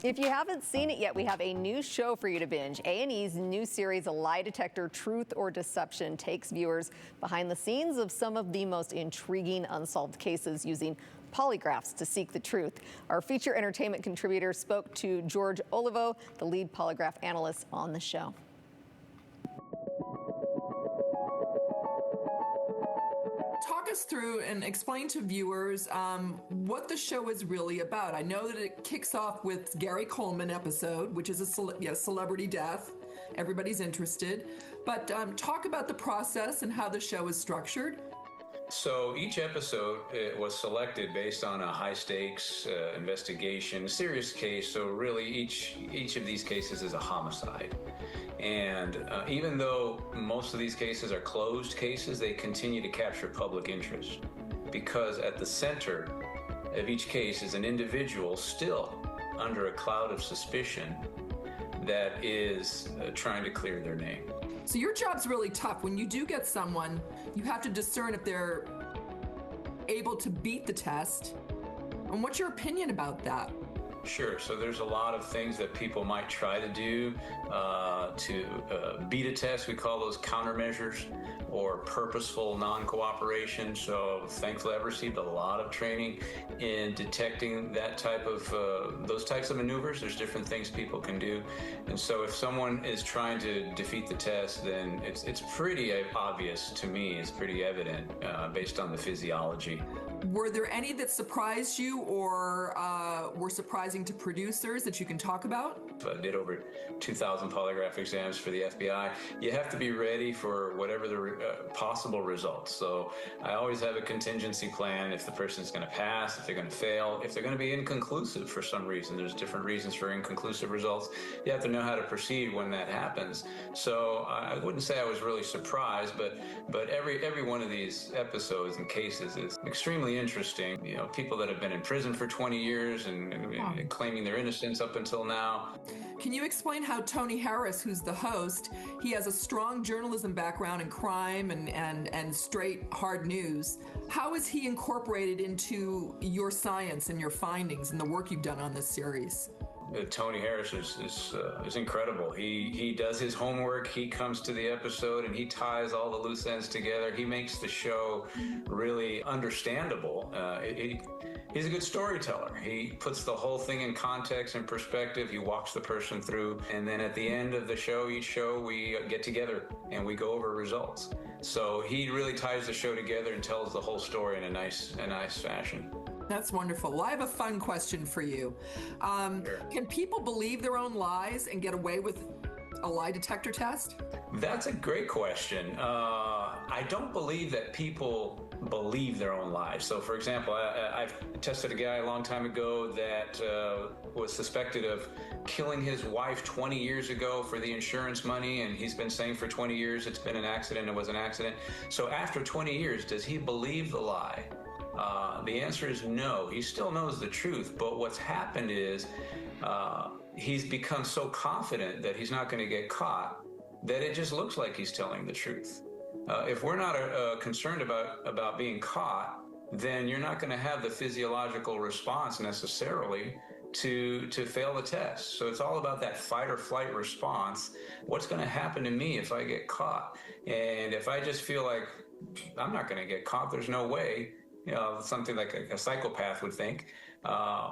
If you haven't seen it yet, we have a new show for you to binge. A&E's new series, Lie Detector, Truth or Deception, takes viewers behind the scenes of some of the most intriguing unsolved cases using polygraphs to seek the truth. Our feature entertainment contributor spoke to George Olivo, the lead polygraph analyst on the show. Talk us through and explain to viewers what the show is really about. I know that it kicks off with Gary Coleman episode, which is a celebrity death. Everybody's interested. But talk about the process and how the show is structured. So each episode was selected based on a high-stakes investigation, serious case. So really, each of these cases is a homicide. And even though most of these cases are closed cases, they continue to capture public interest because at the center of each case is an individual still under a cloud of suspicion that is trying to clear their name. So your job's really tough. When you do get someone, you have to discern if they're able to beat the test. And what's your opinion about that? Sure. So there's a lot of things that people might try to do to beat a test. We call those countermeasures or purposeful non-cooperation. So thankfully, I've received a lot of training in detecting that type of those types of maneuvers. There's different things people can do. And so if someone is trying to defeat the test, then it's pretty obvious to me. It's pretty evident based on the physiology. Were there any that surprised you or were surprising to producers that you can talk about? I did over 2,000 polygraph exams for the FBI. You have to be ready for whatever the possible results. So I always have a contingency plan if the person's going to pass, if they're going to fail, if they're going to be inconclusive for some reason. There's different reasons for inconclusive results. You have to know how to proceed when that happens. So I wouldn't say I was really surprised, but every one of these episodes and cases is extremely interesting. You know, people that have been in prison for 20 years and claiming their innocence up until now. Can you explain how Tony Harris, who's the host, he has a strong journalism background in crime and straight hard news. How is he incorporated into your science and your findings and the work you've done on this series? Tony Harris is incredible. He does his homework. He comes to the episode and he ties all the loose ends together. He makes the show really understandable. He's a good storyteller. He puts the whole thing in context and perspective. He walks the person through, and then at the end of the show, each show we get together and we go over results. So he really ties the show together and tells the whole story in a nice fashion. That's wonderful. Well, I have a fun question for you. Sure. Can people believe their own lies and get away with a lie detector test? That's a great question. I don't believe that people believe their own lies. So, for example, I've tested a guy a long time ago that was suspected of killing his wife 20 years ago for the insurance money, and he's been saying for 20 years it's been an accident, it was an accident. So after 20 years, does he believe the lie? The answer is no. He still knows the truth, but what's happened is he's become so confident that he's not going to get caught that it just looks like he's telling the truth. If we're not concerned about being caught, then you're not going to have the physiological response necessarily to fail the test. So it's all about that fight or flight response. What's going to happen to me if I get caught? And if I just feel like I'm not going to get caught, there's no way, something like a psychopath would think,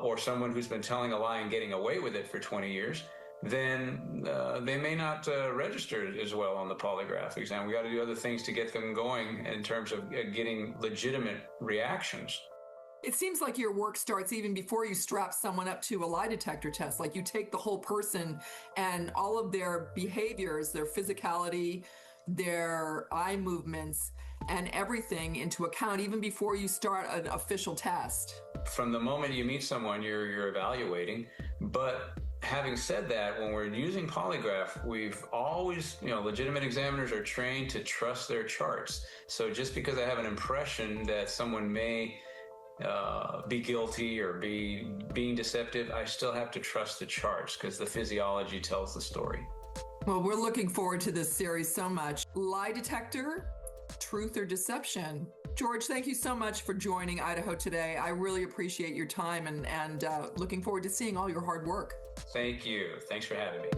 or someone who's been telling a lie and getting away with it for 20 years, then they may not register as well on the polygraph exam. We got to do other things to get them going in terms of getting legitimate reactions. It seems like your work starts even before you strap someone up to a lie detector test. Like you take the whole person and all of their behaviors, their physicality, their eye movements, and everything into account even before you start an official test. From the moment you meet someone, you're evaluating. But having said that, when we're using polygraph, we've always, legitimate examiners are trained to trust their charts. So just because I have an impression that someone may be guilty or be being deceptive, I still have to trust the charts because the physiology tells the story. Well, we're looking forward to this series so much. Lie Detector, Truth or Deception. George, thank you so much for joining Idaho Today. I really appreciate your time and looking forward to seeing all your hard work. Thank you. Thanks for having me.